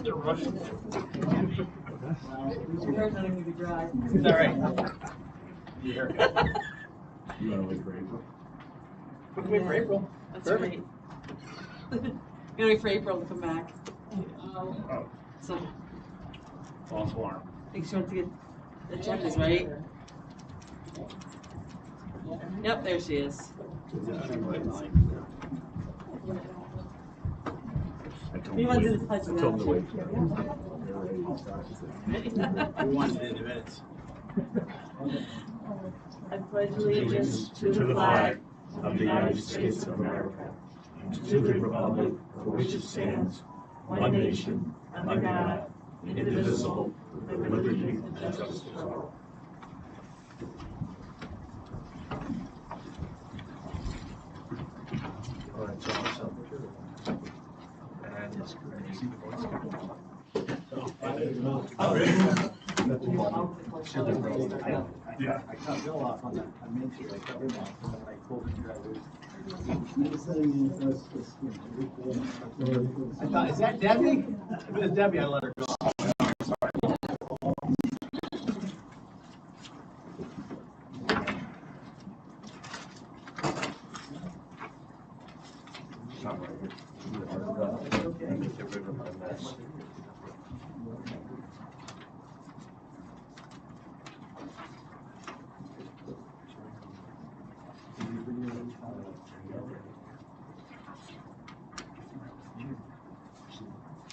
They're rushing. Your hair's not even gonna be dry. Is that right? Your haircut. You want to wait for April? We can wait for April. That's Perfect. right. You're wait for April to come back. Oh, So, false alarm. make sure to get the judges, right? Yep, there she is. We want to do the pledge of allegiance. We wanted it in the minutes. I pledge allegiance To the flag of the United States of America, and to the republic for which it stands, one nation, under God, indivisible, with liberty and justice for all. All right, so I'll celebrate. That is great. Yeah, I cut Bill off on that. I meant to. I cut him off, and then I pulled him here. I thought, is that Debbie? If it was Debbie, I'd let her go.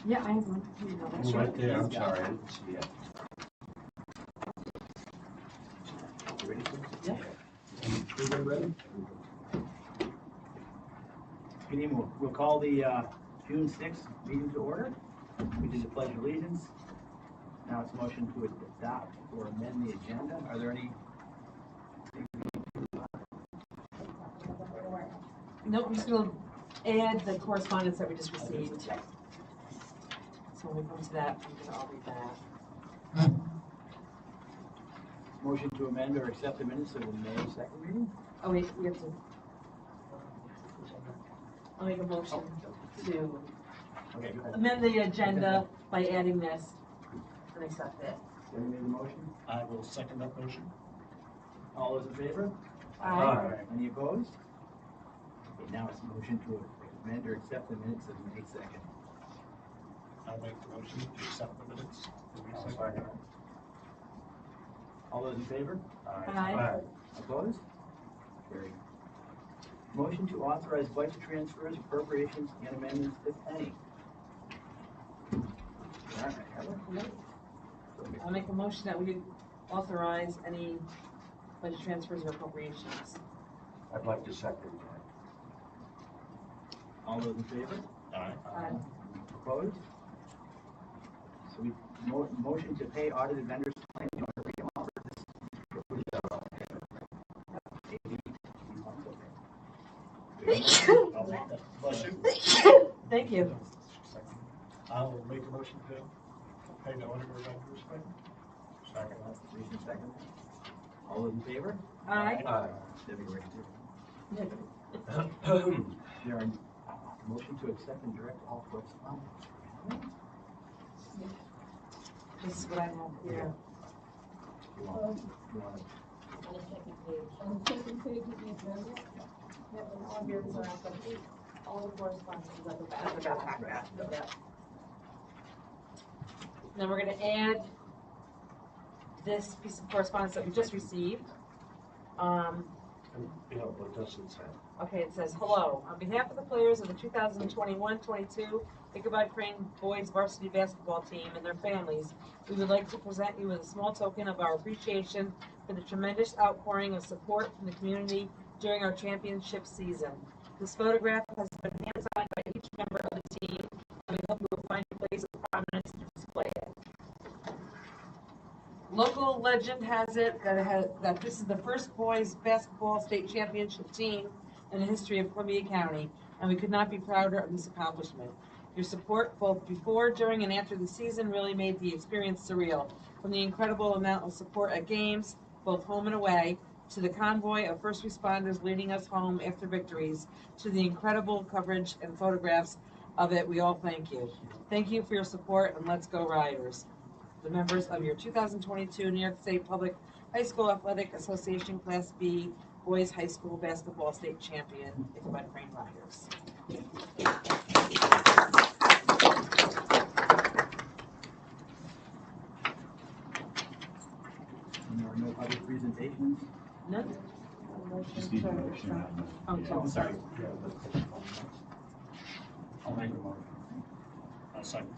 Yeah, I have one. Oh, right there, I'm sorry, I didn't see it. Yeah. Good evening. We'll call the June 6th meeting to order. We did the pledge of allegiance. Now it's motion to adopt or amend the agenda. Are there any? Nope, I'm just gonna add the correspondence that we just received. So when we come to that, I'm gonna all read that. Motion to amend or accept the minutes of the May 2nd meeting? Oh wait, we have to. I'll make a motion to Okay, go ahead. amend the agenda by adding this and accept it. Debbie made the motion. I will second that motion. All those in favor? Aye. Any opposed? Okay, now it's a motion to amend or accept the minutes of May 2nd. I'll make the motion to accept the minutes. All those in favor? Aye. Opposed? Carried. Motion to authorize budget transfers, appropriations, and amendments, if any. All right, Heather? I'll make a motion that we authorize any budget transfers or appropriations. I'd like to second that. All those in favor? Aye. Opposed? So we, motion to pay audited vendors' claims. You want to re-offer this? I'll make that motion. Thank you. I'll make a motion to pay the auditor vendors' claim. Second. Jason second. All those in favor? Aye. Debbie, we're ready to. There are motion to accept and direct all correspondence. This is what I have here. You want to On the second page. On the second page of the agenda? Yeah, and all of yours are at the, all the correspondence is at the back. Yeah. Then we're gonna add this piece of correspondence that we just received. You know, what does it say? Okay, it says, hello, on behalf of the players of the 2021-22 Ichabod Crane Boys Varsity Basketball Team and their families, we would like to present you with a small token of our appreciation for the tremendous outpouring of support from the community during our championship season. This photograph has been hand-signed by each member of the team, and we hope you will find a place of prominence to display it. Local legend has it that this is the first boys basketball state championship team in the history of Columbia County, and we could not be prouder of this accomplishment. Your support both before, during, and after the season really made the experience surreal. From the incredible amount of support at games, both home and away, to the convoy of first responders leading us home after victories, to the incredible coverage and photographs of it, we all thank you. Thank you for your support, and let's go Riders. The members of your 2022 New York State Public High School Athletic Association Class B Boys High School Basketball State Champion, Ichabod Crane Riders. And there are no other presentations? None? Just need a motion on the. Oh, yeah. Oh, sorry. I'll make a motion. I'll second.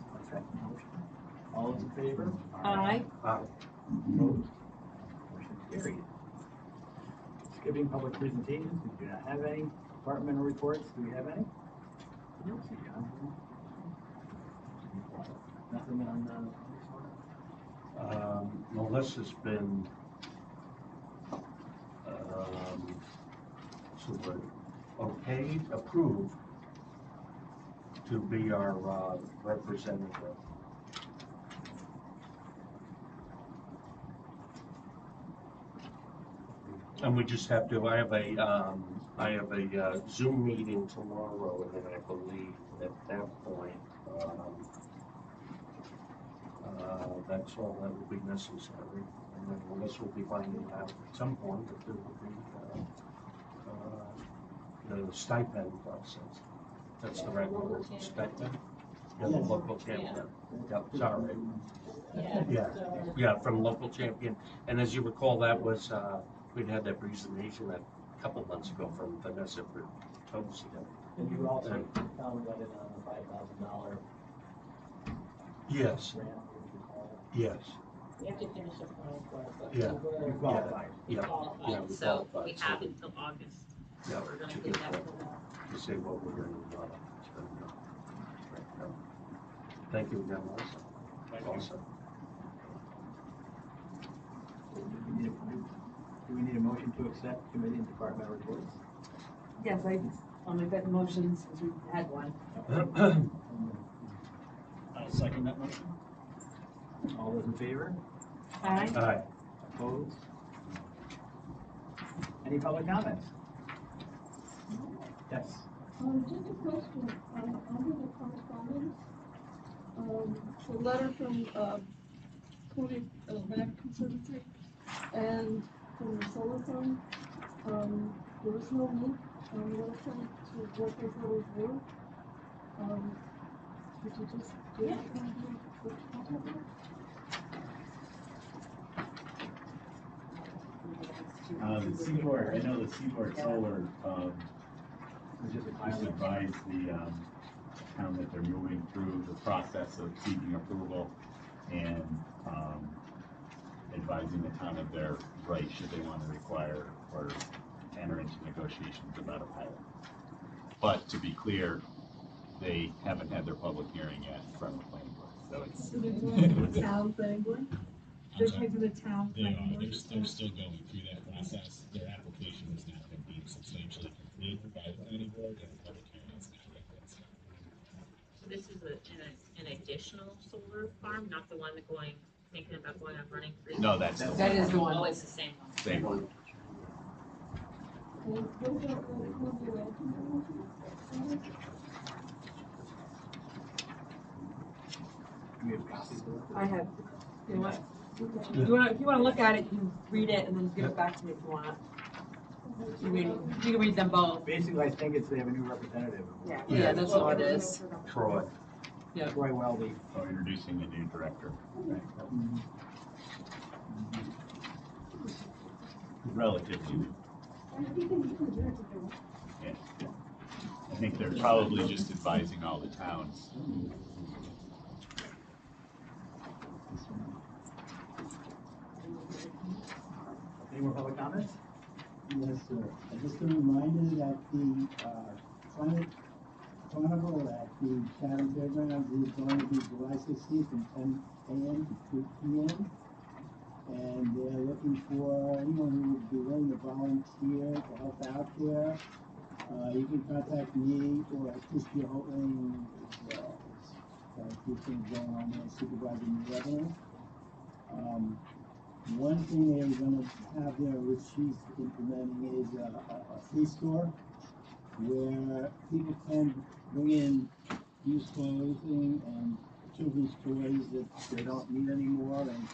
All those in favor? Aye. Opposed? Motion carried. Skipping public presentations, we do not have any. Departmental reports, do we have any? See, John? Nothing on, Melissa's been, approved to be our representative. And we just have to, I have a Zoom meeting tomorrow, and then I believe at that point, that's all that will be necessary. And then Melissa will be finding out at some point if there will be the stipend process. That's the right word, stipend? Yeah, the local champion. Yep, sorry. Yeah, from local champion. And as you recall, that was, we'd had that presentation a couple months ago from Vanessa Bertozzi. and you also commented on the $5,000 Yes, grant. yes, We have to finish applying for it, but Yeah. You qualified. yeah, yeah. qualified, we so qualified, we so have we- until August. Yeah, We're gonna to get get that that, filled out. to say what we're going to spend. Yeah. Thank you again, Melissa. Also. Do we need a motion to accept committee and departmental reports? Yes, I'll make that motion since we had one. I'll second that motion. All those in favor? Aye. Aye. Opposed? Any public comments? Yes. Just a question, under the correspondence, the letter from, Cody, Bank Conservancy and from the solar farm, there was no link on the website to what those letters were. Could you just give us an idea of what you're talking about? The Seaboard, I know the Seaboard Solar, It's just a just pilot. advised the, town that they're moving through the process of seeking approval and, advising the town of their right should they want to require or enter into negotiations about a pilot. But to be clear, they haven't had their public hearing yet from the planning board, so it's. So they're doing the town thing, they're taking the town They thing. are, they're still going through that process. Their application has not been deemed substantially complete by the planning board, and the public hearing is not yet been set. So this is an additional solar farm, not the one thinking about going on Running Creek? No, that's the That is the one. Oh, it's the same one. same one. And what about the Columbia Land Conservancy? Do we have copies of it? I have, if you wanna look at it, you can read it and then give it back to me if you want. You can read them both. Basically, I think they have a new representative. Yeah, that's all it is. Troy. Troy Weldy. So introducing the new director. Relatively new. Yeah. I think they're probably just advising all the towns. Any more public comments? Yes, sir. Just a reminder that the carnival at the Chatham Fairgrounds is going to be July 16th from 10 a.m. to 2 p.m. And they're looking for anyone who would be willing to volunteer to help out there. You can contact me or Christy Holtling as well. Got a few things going on there, supervising the revenue. One thing they were gonna have there, which she's implementing, is a free store where people can bring in used clothing and children's toys that they don't need anymore, and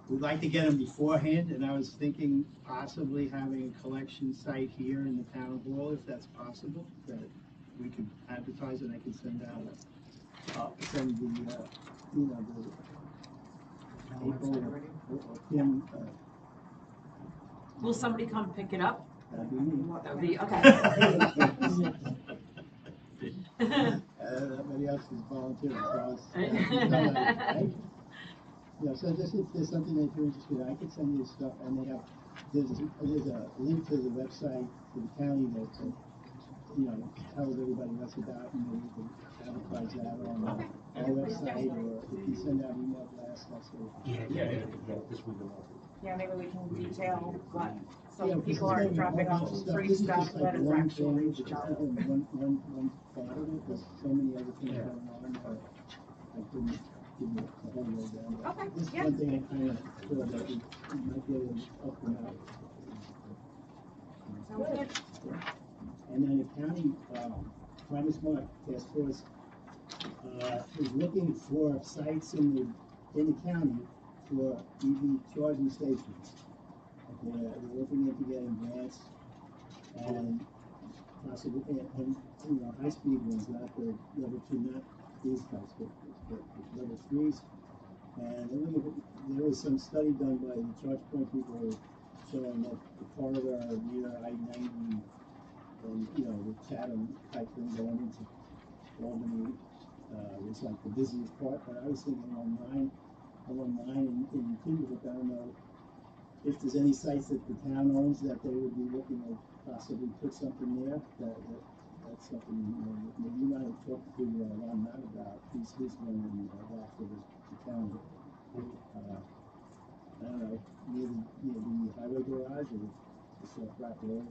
we'd like to get them beforehand, and I was thinking possibly having a collection site here in the town hall, if that's possible, that we could advertise and I could send out send the, you know, the April or Kim, Will somebody come pick it up? that'd be me. That would be, okay. Nobody else is volunteering, so I was, right? Yeah, so just if there's something that you're interested in, I could send you stuff, and they have, there's a link to the website to the county that, you know, tells everybody what's about, and then you can advertise that on our website, or if you send out email blasts, that's what. This window. Yeah, maybe we can detail what, so Yeah, people because are it's dropping all off about free This is stuff, just like what is one actually thing, stuff. one part of it, there's so many other things going on, I couldn't give you the whole lowdown. Okay, This is yeah. one thing I kind of feel that we might be able to help them out. Sounds good. And then the county, Climate Smart Task Force, is looking for sites in the county for EV charging stations. They're looking into getting grants and possibly, and you know, high-speed ones, not the level 2, not these types, but level 3s. And they're looking for, there was some study done by the Charge Point people showing that the corridor near I-90 and, you know, the Chatham type thing going into Albany was like the busiest part. But I was thinking along nine in Kinderhook, I don't know if there's any sites that the town owns that they would be looking to possibly put something there. That's something, you know, maybe you might have talked to Ron Matt about. He's one in that for the county. I don't know, near the highway garage or the South Rock Road.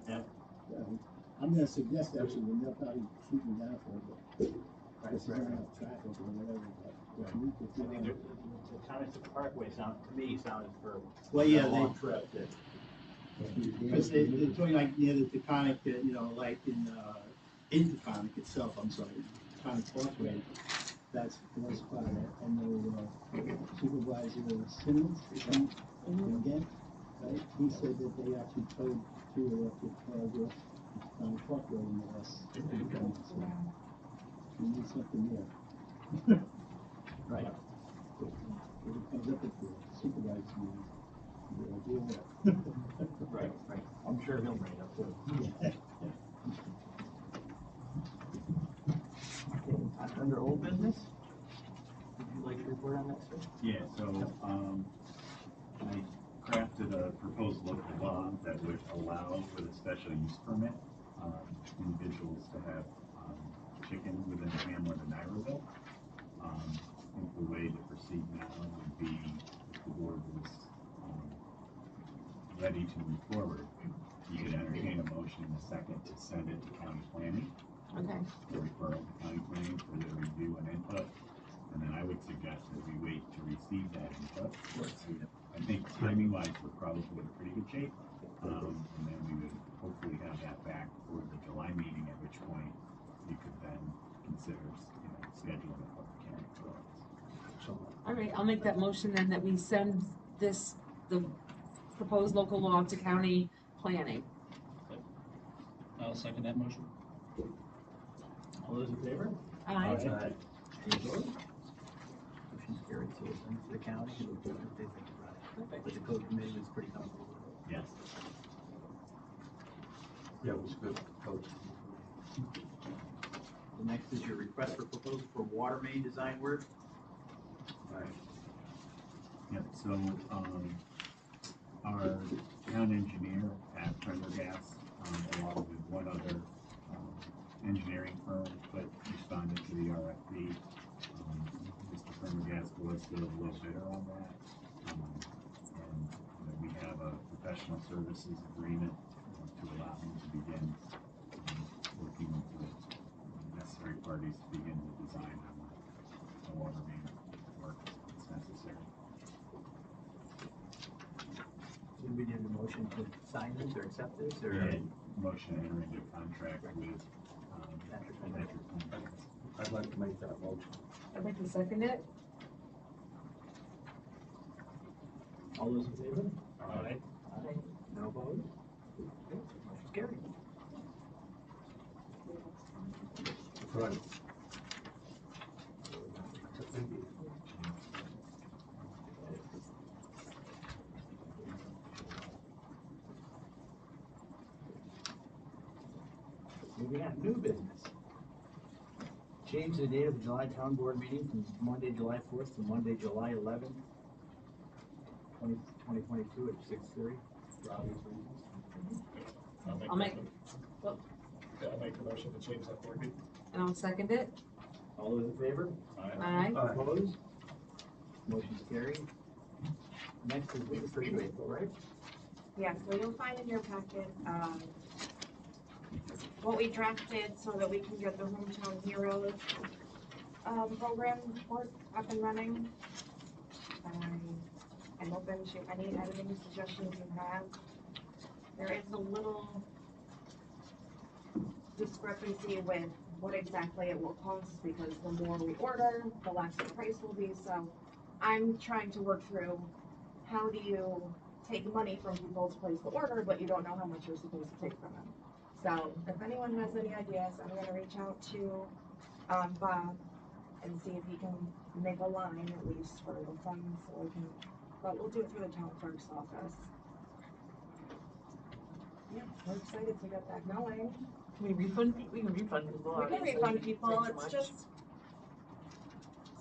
Yeah. I'm gonna suggest actually, and they'll probably shoot me down for it, but there's not enough traffic or whatever, but if you I think the Township Parkway sounded for Well, yeah, a long trip. because they're talking like near the Taconic, you know, like in Taconic itself, I'm sorry, Taconic Parkway, that's one spot. I know Supervisor Simmons, again, right, he said that they actually towed 2 electric cars off on Parkway in the last 2 months, so we need something there. Right. If it comes up at the supervisor's meeting, we'll deal with it. Right. I'm sure he'll bring it up too. Yeah. Okay, under old business, would you like to report on that, sir? Yeah, so, I crafted a proposed local law that would allow for the special use permit, individuals to have, chicken within the hamlet of Niagara. I think the way to proceed now would be, if the board was, ready to move forward, you could entertain a motion in a second to send it to county planning. Okay. To refer it to county planning for their review and input. And then I would suggest that we wait to receive that input. I think timing wise, we're probably in pretty good shape. And then we would hopefully have that back for the July meeting, at which point you could then consider, you know, scheduling a public hearing for us. All right, I'll make that motion then that we send the proposed local law to county planning. I'll second that motion. All those in favor? Aye. Any opposed? Motion's carried, so we'll send it to the county and we'll do what they think about it. Perfect. But the code committee was pretty comfortable with it. Yes. Yeah, it was good, coach. The next is your request for proposal for water main design work. Right. Yep, so, our town engineer at Prendergast, along with one other, engineering firm, responded to the RFP. Mr. Prendergast was the low bidder on that. And, you know, we have a professional services agreement to allow him to begin, working with the necessary parties to begin the design on the water main work that's necessary. we need a motion to sign this or accept this or? Yeah, motion to enter into contract with, Patrick. I'd like to make that motion. I'd like to second it. All those in favor? Aye. Aye. No opposed? Okay, motion's carried. Right. Moving on, new business. Change the date of the July Town Board meeting from Monday, July 4th to Monday, July 11th, 2022 at 6:30 for obvious reasons. I'll make, I'll make a motion to change that board meeting. and I'll second it. All those in favor? Aye. Opposed? Motion's carried. Next is the refrigerator, right? Yeah, so you'll find in your packet, what we drafted so that we can get the Hometown Heroes, program work up and running. I'm open to any editing suggestions you have. There is a little discrepancy with what exactly it will cost, because the more we order, the less the price will be, so I'm trying to work through, how do you take money from people to place the order, but you don't know how much you're supposed to take from them. So if anyone has any ideas, I'm gonna reach out to, Bob and see if he can make a line at least for the funds, so we can, but we'll do it through the town clerk's office. Yeah, we're excited to get that going. Can we refund, we can refund people, We can obviously. refund people, Take so it's much. just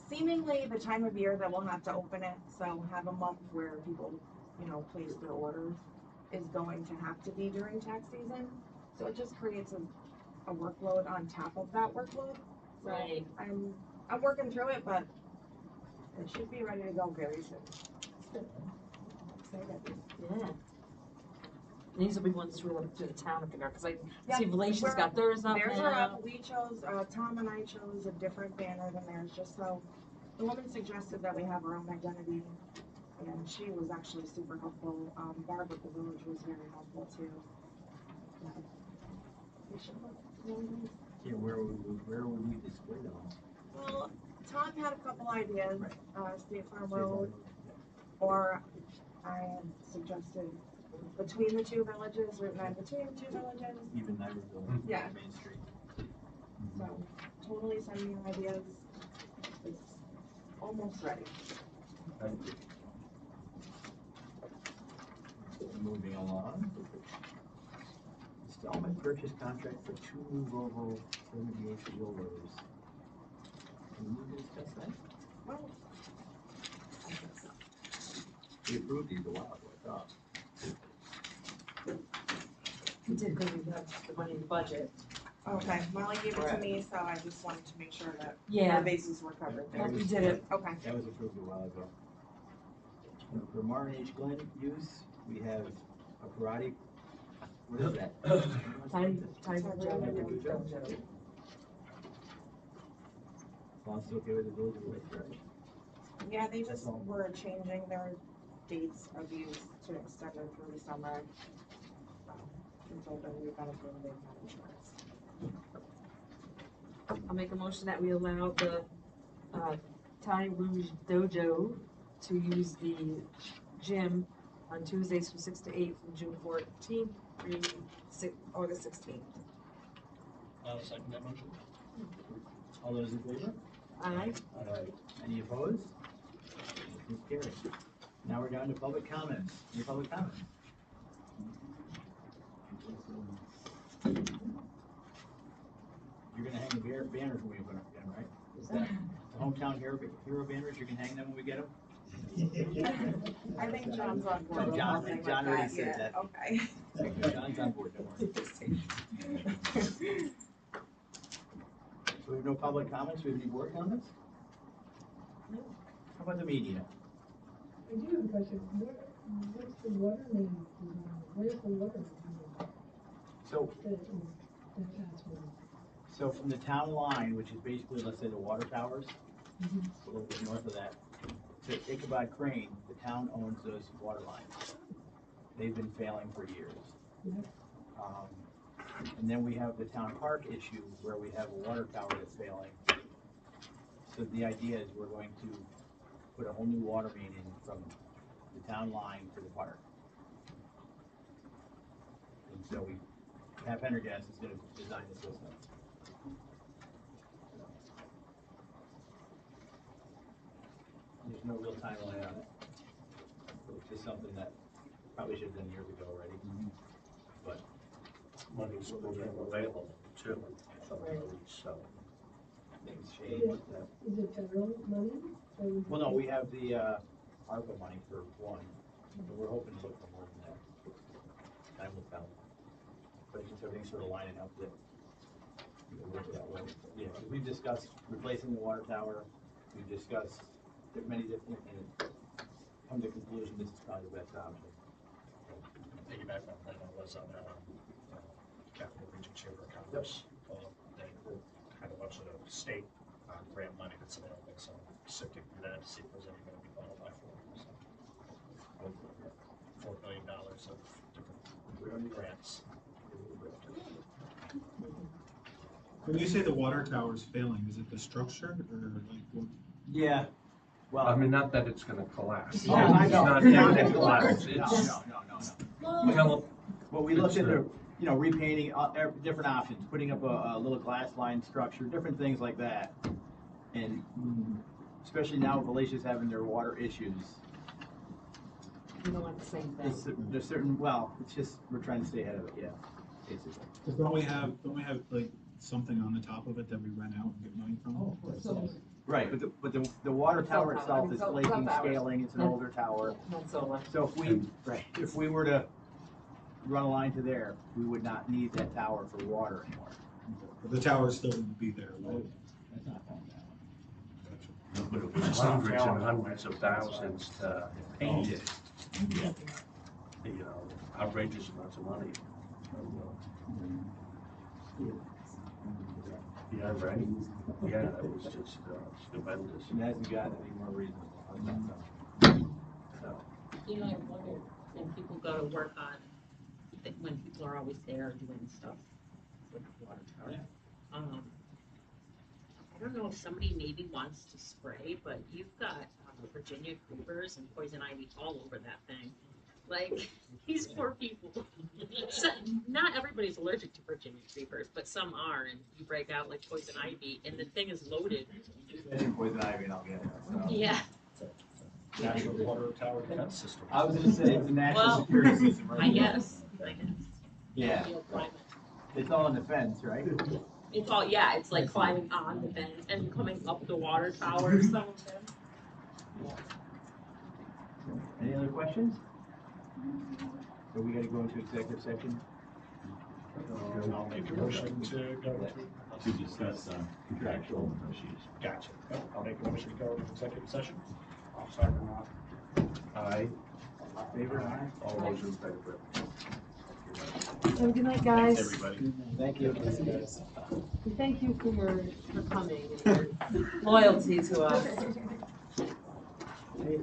seemingly the time of year that we'll have to open it, so have a month where people, you know, place their orders is going to have to be during tax season. So it just creates a workload on top of that workload. So Right. I'm working through it, but it should be ready to go very soon. Excited. Yeah. These will be ones through the town of Kinderhook, cause I Yeah, see Relations we're- got theirs up Theirs now. are up, we chose, Tom and I chose a different banner than theirs, just so, the woman suggested that we have our own identity, and she was actually super helpful, Barb at the village was very helpful too. Yeah. We should look really nice. Yeah, where would we display them? Well, Tom had a couple ideas, Right. State Farm Road, or I had suggested between the two villages, Route 9 between the two villages, Even Niagara, Yeah. Main Street. so totally send me your ideas. It's almost ready. Thank you. Moving along. Installment purchase contract for 2 new Volvo 78 wheelers. Can we discuss that? Well, We approved these a while ago, I thought. We did, cause we had the money in the budget. okay, Molly gave it to me, so I just wanted to make sure that Yeah. our bases were covered there. We did it. Okay, That was approved a while ago. For Martin H. Glenn use, we have a karate. What is that? Time As for Joe. long as it's okay with the village of Lake Church. yeah, they just were changing their dates of use to extend it through the summer. Until then, we've got to do the insurance. I'll make a motion that we allow the, Thai Rouge Dojo to use the gym on Tuesdays from 6 to 8 from June 14th through August 16th. I'll second that motion. All those in favor? Aye. Any opposed? Motion's carried. Now we're down to public comments. Any public comments? You're gonna hang the banners when we put them again, right? Is that the hometown hero banners, you can hang them when we get them? I think John's on board Oh, with John- something John like already that, said yeah, that. okay. John's on board, don't worry. So we have no public comments, we have any board comments? How about the media? I do have a question. What's the water main design? Where's the water main So, that is transferred? so from the town line, which is basically, let's say, the water towers, a little bit north of that, to Ichabod Crane, the town owns those water lines. they've been failing for years. Yep. And then we have the town park issue where we have a water tower that's failing. So the idea is we're going to put a whole new water main in from the town line to the park. And so we have Energas is gonna design the system. There's no real timeline on it. It's just something that probably should have done years ago already, but Money's available too, from those, so. things Is change. it federal money? Or is it- Well, no, we have the, ARPA money for one, but we're hoping to look for more than that. Time will tell. But it's just everything's sort of lining up that it works that way. Yeah, we've discussed replacing the water tower, we've discussed many different, and come to conclusion, this is probably the best option. Piggyback on that, I was on Capital Region Chamber of Commerce. They had a bunch of state grant money that's available, so sifting through that to see if there's any going to be qualified for it. So, $4 billion of different grants. When you say the water tower is failing, is it the structure or like what? Yeah, well. I mean, not that it's gonna collapse. Yeah, I It's know. not Yeah, gonna it's collapse. No, It's, no. well, Well, we looked It's at the, repainting, different options, putting up a little glass line structure, different things like that. And especially now with Alicia's having their water issues, You don't want the same thing. there's certain, well, it's just, we're trying to stay ahead of it, yeah, basically. Cause don't we have like something on the top of it that we rent out and get money from? Oh, so, Right, but the water tower Cell itself tower. is Cell flaking, towers. scaling, it's an Yeah. older tower. Not solar. So if we were to run a line to there, we would not need that tower for water anymore. But the tower's still gonna be there, right? That's not falling down. but it was hundreds and hundreds of thousands to paint it. Outrageous amounts of money. Yeah, right. Yeah, it was just stupendous. It hasn't gotten any more reasonable. So, You know, I wonder when people go to work on, when people are always there doing stuff with the water tower. Yeah. I don't know if somebody maybe wants to spray, but you've got Virginia creepers and poison ivy all over that thing. Like, these poor people. So, not everybody's allergic to Virginia creepers, but some are, and you break out like poison ivy, and the thing is loaded. mention poison ivy and I'll get it. So. Yeah. National Water Tower Defense System. I was gonna say, it's a national Well, security system, right? I guess. Yeah, Ideal climate. it's all in the fence, right? It's all, yeah, it's like climbing on the fence and coming up the water tower, some of them. Any other questions? So we gotta go into executive session? I'll make a motion to go To discuss contractual negotiations. Gotcha. Yep, I'll make a motion to go into executive session. I'll second that. Aye. All in favor, aye? All those in favor. Have a good night, guys. Thanks, everybody. Thank you. Thank you for coming and your loyalty to us. Hey,